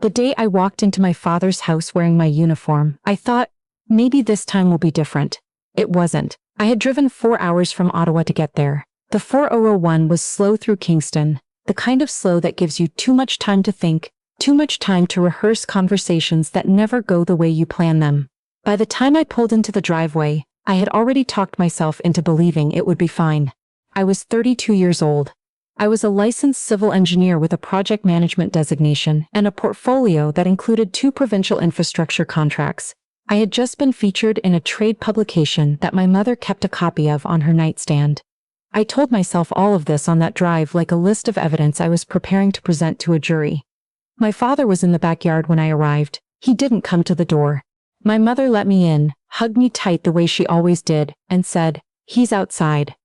The day I walked into my father's house wearing my uniform, I thought, maybe this time will be different. It wasn't. I had driven 4 hours from Ottawa to get there. The 4001 was slow through Kingston, the kind of slow that gives you too much time to think, too much time to rehearse conversations that never go the way you plan them. By the time I pulled into the driveway, I had already talked myself into believing it would be fine. I was 32 years old. I was a licensed civil engineer with a project management designation and a portfolio that included 2 provincial infrastructure contracts. I had just been featured in a trade publication that my mother kept a copy of on her nightstand. I told myself all of this on that drive like a list of evidence I was preparing to present to a jury. My father was in the backyard when I arrived. He didn't come to the door. My mother let me in, hugged me tight the way she always did, and said, "He's outside."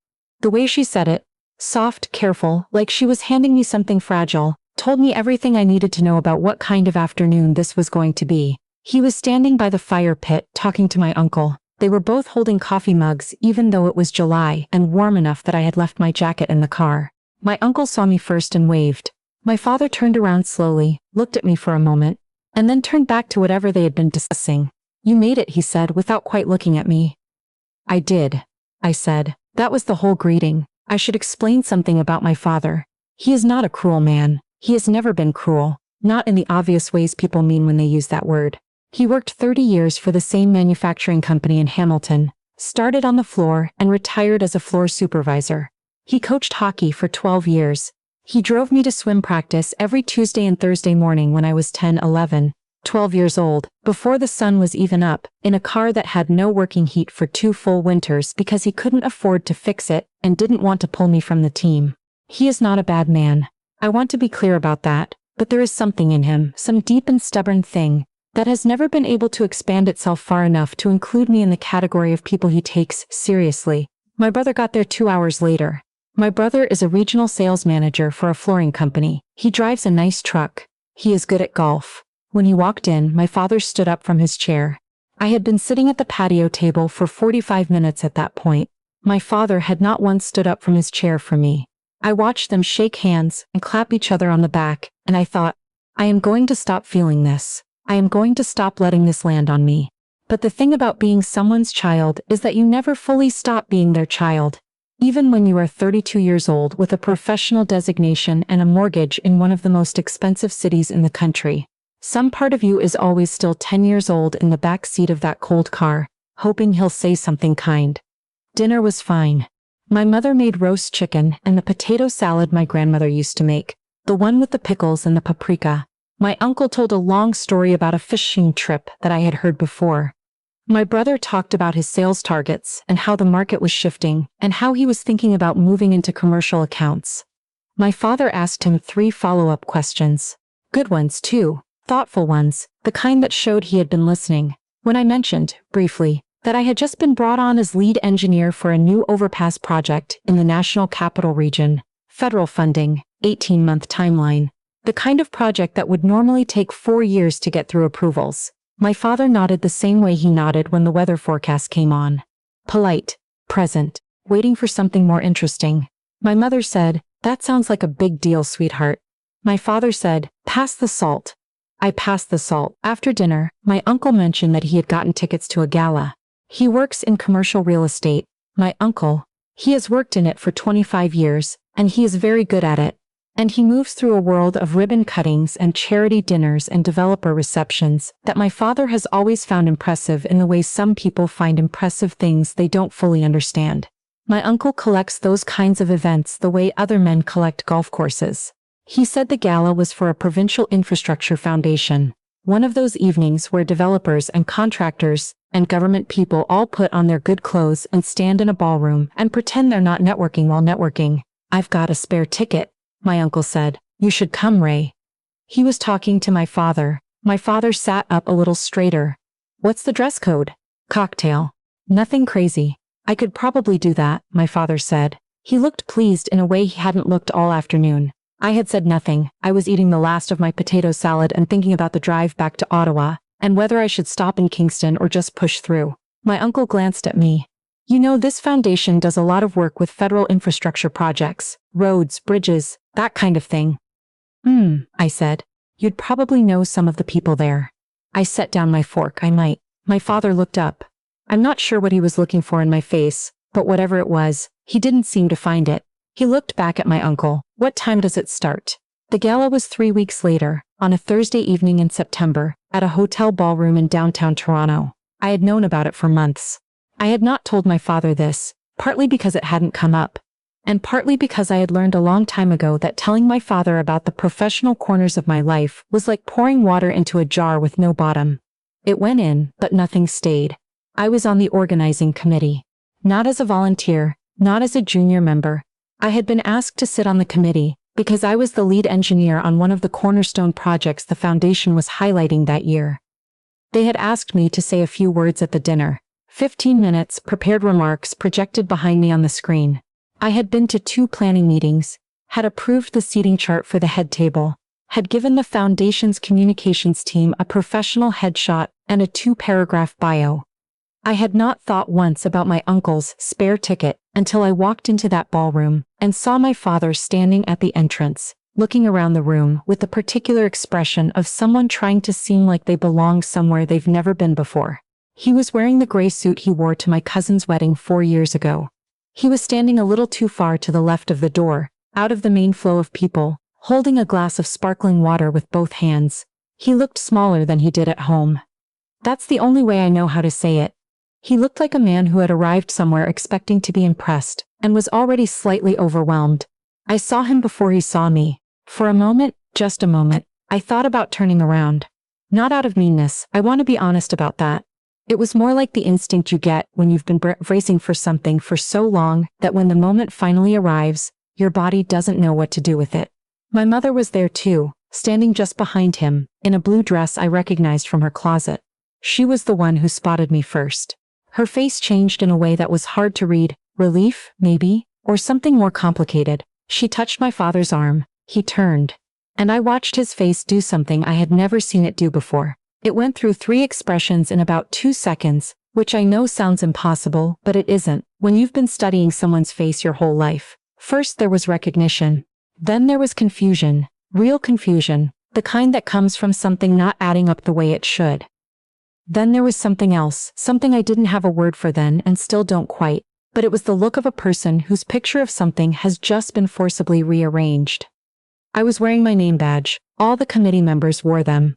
The way she said it, soft, careful, like she was handing me something fragile, told me everything I needed to know about what kind of afternoon this was going to be. He was standing by the fire pit, talking to my uncle. They were both holding coffee mugs even though it was July and warm enough that I had left my jacket in the car. My uncle saw me first and waved. My father turned around slowly, looked at me for a moment, and then turned back to whatever they had been discussing. "You made it," he said without quite looking at me. "I did," I said. That was the whole greeting. I should explain something about my father. He is not a cruel man. He has never been cruel, not in the obvious ways people mean when they use that word. He worked 30 years for the same manufacturing company in Hamilton, started on the floor and retired as a floor supervisor. He coached hockey for 12 years. He drove me to swim practice every Tuesday and Thursday morning when I was 10, 11, 12 years old, before the sun was even up, in a car that had no working heat for 2 full winters because he couldn't afford to fix it and didn't want to pull me from the team. He is not a bad man. I want to be clear about that, but there is something in him, some deep and stubborn thing, that has never been able to expand itself far enough to include me in the category of people he takes seriously. My brother got there 2 hours later. My brother is a regional sales manager for a flooring company. He drives a nice truck. He is good at golf. When he walked in, my father stood up from his chair. I had been sitting at the patio table for 45 minutes at that point. My father had not once stood up from his chair for me. I watched them shake hands and clap each other on the back, and I thought, I am going to stop feeling this. I am going to stop letting this land on me. But the thing about being someone's child is that you never fully stop being their child. Even when you are 32 years old with a professional designation and a mortgage in one of the most expensive cities in the country, some part of you is always still 10 years old in the back seat of that cold car, hoping he'll say something kind. Dinner was fine. My mother made roast chicken and the potato salad my grandmother used to make, the one with the pickles and the paprika. My uncle told a long story about a fishing trip that I had heard before. My brother talked about his sales targets and how the market was shifting and how he was thinking about moving into commercial accounts. My father asked him 3 follow-up questions. Good ones too, thoughtful ones, the kind that showed he had been listening. When I mentioned, briefly, that I had just been brought on as lead engineer for a new overpass project in the National Capital Region, federal funding, 18-month timeline, the kind of project that would normally take 4 years to get through approvals. My father nodded the same way he nodded when the weather forecast came on. Polite, present, waiting for something more interesting. My mother said, "That sounds like a big deal, sweetheart." My father said, "Pass the salt." I passed the salt. After dinner, my uncle mentioned that he had gotten tickets to a gala. He works in commercial real estate. My uncle, he has worked in it for 25 years, and he is very good at it. And he moves through a world of ribbon cuttings and charity dinners and developer receptions that my father has always found impressive in the way some people find impressive things they don't fully understand. My uncle collects those kinds of events the way other men collect golf courses. He said the gala was for a provincial infrastructure foundation, one of those evenings where developers and contractors and government people all put on their good clothes and stand in a ballroom and pretend they're not networking while networking. "I've got a spare ticket," my uncle said. "You should come, Ray." He was talking to my father. My father sat up a little straighter. "What's the dress code?" "Cocktail." "Nothing crazy. I could probably do that," my father said. He looked pleased in a way he hadn't looked all afternoon. I had said nothing. I was eating the last of my potato salad and thinking about the drive back to Ottawa, and whether I should stop in Kingston or just push through. My uncle glanced at me. "You know, this foundation does a lot of work with federal infrastructure projects, roads, bridges, that kind of thing." I said. You'd probably know some of the people there. I set down my fork. I might. My father looked up. I'm not sure what he was looking for in my face, but whatever it was, he didn't seem to find it. He looked back at my uncle. What time does it start? The gala was 3 weeks later, on a Thursday evening in September, at a hotel ballroom in downtown Toronto. I had known about it for months. I had not told my father this, partly because it hadn't come up, and partly because I had learned a long time ago that telling my father about the professional corners of my life was like pouring water into a jar with no bottom. It went in, but nothing stayed. I was on the organizing committee. Not as a volunteer, not as a junior member. I had been asked to sit on the committee because I was the lead engineer on one of the cornerstone projects the foundation was highlighting that year. They had asked me to say a few words at the dinner. 15 minutes, prepared remarks projected behind me on the screen. I had been to 2 planning meetings, had approved the seating chart for the head table, had given the foundation's communications team a professional headshot and a 2-paragraph bio. I had not thought once about my uncle's spare ticket until I walked into that ballroom and saw my father standing at the entrance, looking around the room with the particular expression of someone trying to seem like they belong somewhere they've never been before. He was wearing the gray suit he wore to my cousin's wedding 4 years ago. He was standing a little too far to the left of the door, out of the main flow of people, holding a glass of sparkling water with both hands. He looked smaller than he did at home. That's the only way I know how to say it. He looked like a man who had arrived somewhere expecting to be impressed, and was already slightly overwhelmed. I saw him before he saw me. For a moment, just a moment, I thought about turning around. Not out of meanness, I want to be honest about that. It was more like the instinct you get when you've been bracing for something for so long that when the moment finally arrives, your body doesn't know what to do with it. My mother was there too, standing just behind him, in a blue dress I recognized from her closet. She was the one who spotted me first. Her face changed in a way that was hard to read, relief, maybe, or something more complicated. She touched my father's arm. He turned. And I watched his face do something I had never seen it do before. It went through 3 expressions in about 2 seconds, which I know sounds impossible, but it isn't, when you've been studying someone's face your whole life. First there was recognition. Then there was confusion, real confusion, the kind that comes from something not adding up the way it should. Then there was something else, something I didn't have a word for then and still don't quite, but it was the look of a person whose picture of something has just been forcibly rearranged. I was wearing my name badge. All the committee members wore them.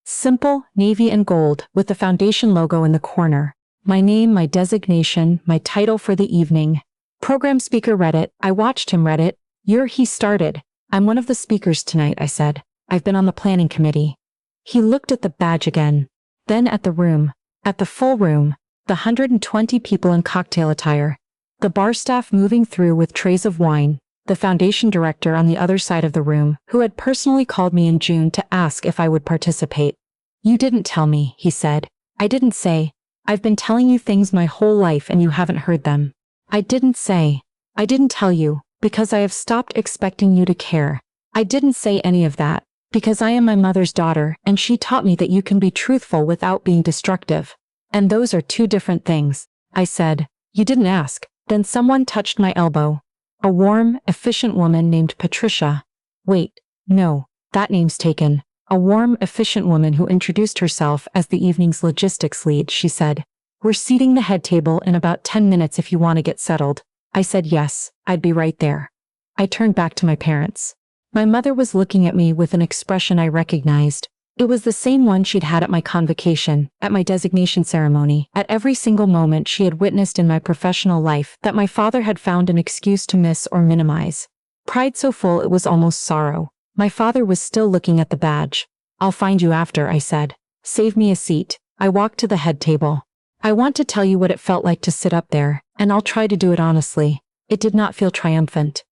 Simple, navy and gold, with the foundation logo in the corner. My name, my designation, my title for the evening. Program speaker read it. I watched him read it. He started. I'm one of the speakers tonight, I said. I've been on the planning committee. He looked at the badge again. Then at the room, at the full room, the 120 people in cocktail attire, the bar staff moving through with trays of wine, the foundation director on the other side of the room, who had personally called me in June to ask if I would participate. You didn't tell me, he said. I didn't say. I've been telling you things my whole life and you haven't heard them. I didn't say. I didn't tell you, because I have stopped expecting you to care. I didn't say any of that. Because I am my mother's daughter, and she taught me that you can be truthful without being destructive. And those are 2 different things. I said. You didn't ask. Then someone touched my elbow. A warm, efficient woman named Patricia. Wait, no, that name's taken. A warm, efficient woman who introduced herself as the evening's logistics lead, she said. We're seating the head table in about 10 minutes if you want to get settled. I said yes, I'd be right there. I turned back to my parents. My mother was looking at me with an expression I recognized. It was the same one she'd had at my convocation, at my designation ceremony, at every single moment she had witnessed in my professional life that my father had found an excuse to miss or minimize. Pride so full it was almost sorrow. My father was still looking at the badge. I'll find you after, I said. Save me a seat. I walked to the head table. I want to tell you what it felt like to sit up there, and I'll try to do it honestly. It did not feel triumphant.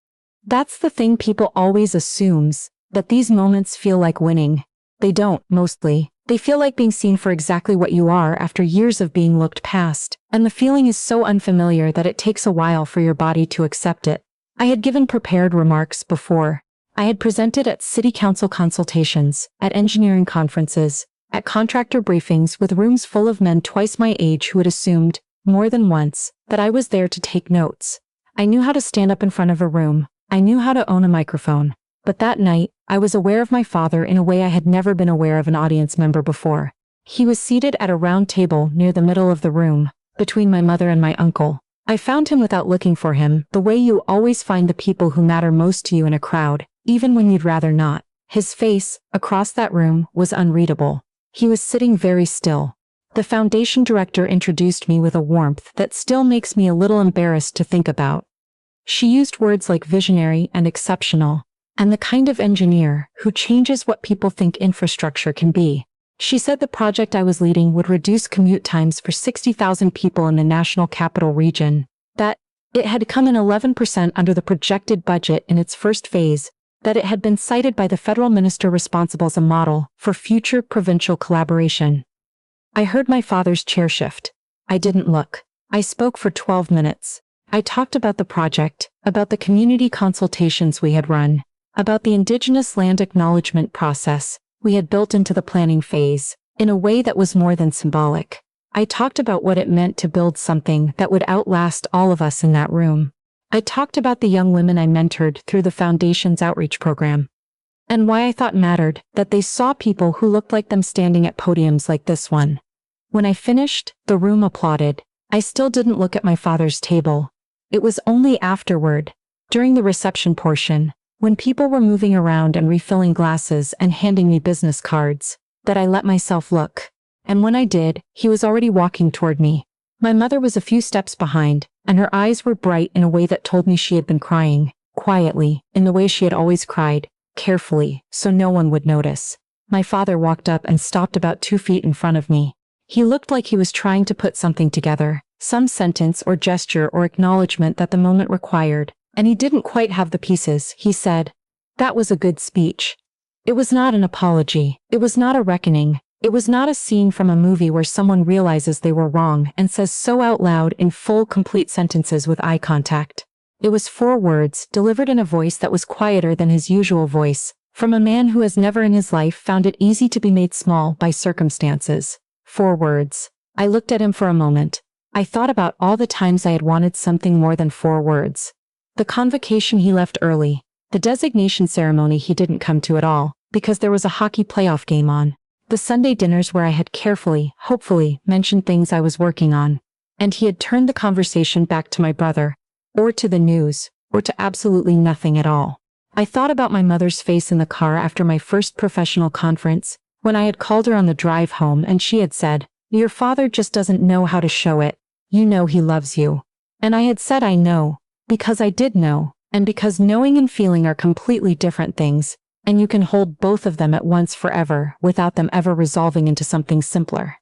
That's the thing people always assumes, that these moments feel like winning. They don't, mostly. They feel like being seen for exactly what you are after years of being looked past, and the feeling is so unfamiliar that it takes a while for your body to accept it. I had given prepared remarks before. I had presented at city council consultations, at engineering conferences, at contractor briefings with rooms full of men twice my age who had assumed, more than once, that I was there to take notes. I knew how to stand up in front of a room. I knew how to own a microphone. But that night, I was aware of my father in a way I had never been aware of an audience member before. He was seated at a round table near the middle of the room, between my mother and my uncle. I found him without looking for him, the way you always find the people who matter most to you in a crowd, even when you'd rather not. His face, across that room, was unreadable. He was sitting very still. The foundation director introduced me with a warmth that still makes me a little embarrassed to think about. She used words like visionary and exceptional, and the kind of engineer who changes what people think infrastructure can be. She said the project I was leading would reduce commute times for 60,000 people in the National Capital Region, that it had come in 11% under the projected budget in its first phase, that it had been cited by the federal minister responsible as a model for future provincial collaboration. I heard my father's chair shift. I didn't look. I spoke for 12 minutes. I talked about the project, about the community consultations we had run, about the Indigenous land acknowledgement process we had built into the planning phase, in a way that was more than symbolic. I talked about what it meant to build something that would outlast all of us in that room. I talked about the young women I mentored through the Foundation's outreach program, and why I thought mattered that they saw people who looked like them standing at podiums like this one. When I finished, the room applauded. I still didn't look at my father's table. It was only afterward, during the reception portion, when people were moving around and refilling glasses and handing me business cards, that I let myself look. And when I did, he was already walking toward me. My mother was a few steps behind, and her eyes were bright in a way that told me she had been crying, quietly, in the way she had always cried, carefully, so no one would notice. My father walked up and stopped about 2 feet in front of me. He looked like he was trying to put something together, some sentence or gesture or acknowledgement that the moment required, and he didn't quite have the pieces. He said, "That was a good speech." It was not an apology. It was not a reckoning. It was not a scene from a movie where someone realizes they were wrong and says so out loud in full, complete sentences with eye contact. It was 4 words, delivered in a voice that was quieter than his usual voice, from a man who has never in his life found it easy to be made small by circumstances. 4 words. I looked at him for a moment. I thought about all the times I had wanted something more than 4 words. The convocation he left early. The designation ceremony he didn't come to at all, because there was a hockey playoff game on. The Sunday dinners where I had carefully, hopefully, mentioned things I was working on. And he had turned the conversation back to my brother, or to the news, or to absolutely nothing at all. I thought about my mother's face in the car after my first professional conference, when I had called her on the drive home and she had said, "Your father just doesn't know how to show it. You know he loves you." And I had said I know, because I did know, and because knowing and feeling are completely different things, and you can hold both of them at once forever without them ever resolving into something simpler.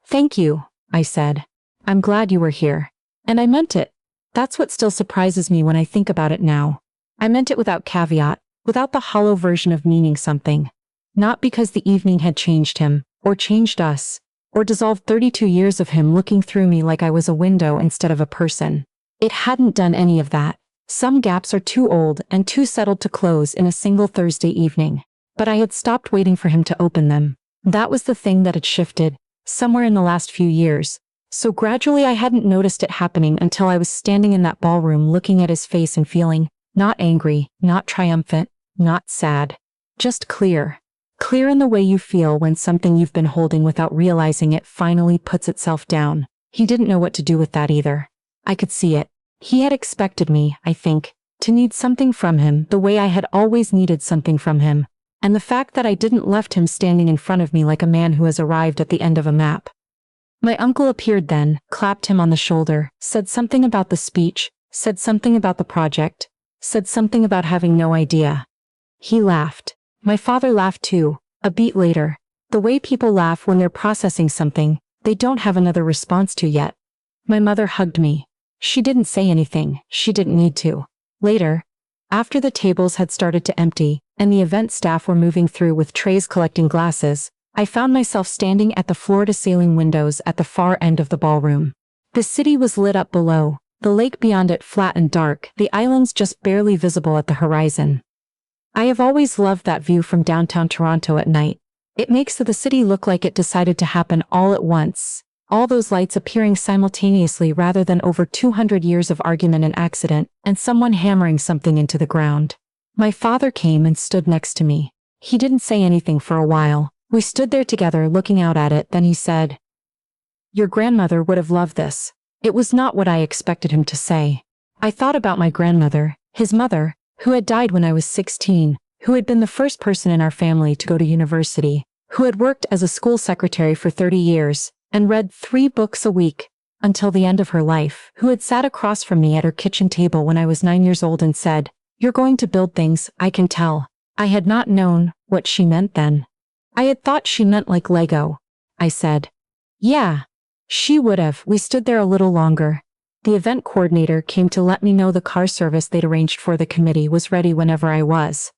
"Thank you," I said. "I'm glad you were here." And I meant it. That's what still surprises me when I think about it now. I meant it without caveat, without the hollow version of meaning something. Not because the evening had changed him, or changed us, or dissolved 32 years of him looking through me like I was a window instead of a person. It hadn't done any of that. Some gaps are too old and too settled to close in a single Thursday evening. But I had stopped waiting for him to open them. That was the thing that had shifted, somewhere in the last few years. So gradually I hadn't noticed it happening until I was standing in that ballroom looking at his face and feeling, not angry, not triumphant, not sad. Just clear. Clear in the way you feel when something you've been holding without realizing it finally puts itself down. He didn't know what to do with that either. I could see it. He had expected me, I think, to need something from him the way I had always needed something from him, and the fact that I didn't left him standing in front of me like a man who has arrived at the end of a map. My uncle appeared then, clapped him on the shoulder, said something about the speech, said something about the project, said something about having no idea. He laughed. My father laughed too, a beat later, the way people laugh when they're processing something they don't have another response to yet. My mother hugged me. She didn't say anything, she didn't need to. Later, after the tables had started to empty, and the event staff were moving through with trays collecting glasses, I found myself standing at the floor-to-ceiling windows at the far end of the ballroom. The city was lit up below, the lake beyond it flat and dark, the islands just barely visible at the horizon. I have always loved that view from downtown Toronto at night. It makes the city look like it decided to happen all at once. All those lights appearing simultaneously rather than over 200 years of argument and accident, and someone hammering something into the ground. My father came and stood next to me. He didn't say anything for a while. We stood there together looking out at it, then he said, "Your grandmother would have loved this." It was not what I expected him to say. I thought about my grandmother, his mother, who had died when I was 16, who had been the first person in our family to go to university, who had worked as a school secretary for 30 years, and read 3 books a week, until the end of her life, who had sat across from me at her kitchen table when I was 9 years old and said, "You're going to build things, I can tell." I had not known what she meant then. I had thought she meant like Lego. I said, "Yeah." She would have. We stood there a little longer. The event coordinator came to let me know the car service they'd arranged for the committee was ready whenever I was.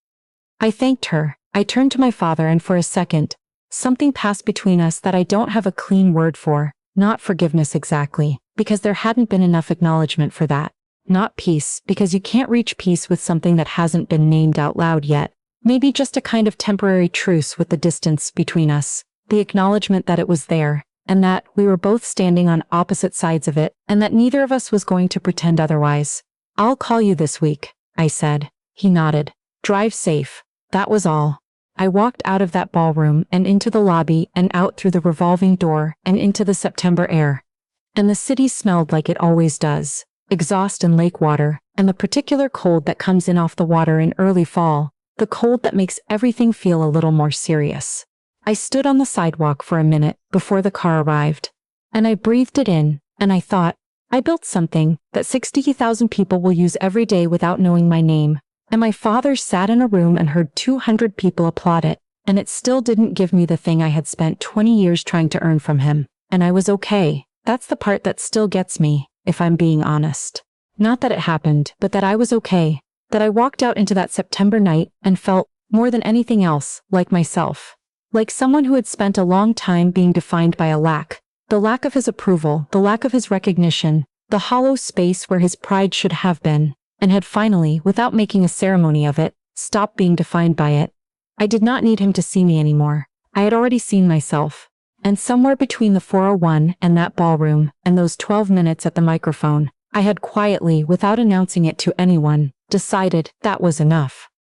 I thanked her. I turned to my father, and for a second, something passed between us that I don't have a clean word for. Not forgiveness exactly, because there hadn't been enough acknowledgement for that. Not peace, because you can't reach peace with something that hasn't been named out loud yet. Maybe just a kind of temporary truce with the distance between us. The acknowledgement that it was there, and that we were both standing on opposite sides of it, and that neither of us was going to pretend otherwise. "I'll call you this week," I said. He nodded. "Drive safe." That was all. I walked out of that ballroom and into the lobby and out through the revolving door and into the September air. And the city smelled like it always does. Exhaust and lake water, and the particular cold that comes in off the water in early fall, the cold that makes everything feel a little more serious. I stood on the sidewalk for a minute before the car arrived, and I breathed it in, and I thought, I built something that 60,000 people will use every day without knowing my name. And my father sat in a room and heard 200 people applaud it, and it still didn't give me the thing I had spent 20 years trying to earn from him. And I was okay. That's the part that still gets me, if I'm being honest. Not that it happened, but that I was okay. That I walked out into that September night and felt, more than anything else, like myself. Like someone who had spent a long time being defined by a lack. The lack of his approval, the lack of his recognition, the hollow space where his pride should have been, and had finally, without making a ceremony of it, stopped being defined by it. I did not need him to see me anymore. I had already seen myself. And somewhere between the 401 and that ballroom, and those 12 minutes at the microphone, I had quietly, without announcing it to anyone, decided that was enough.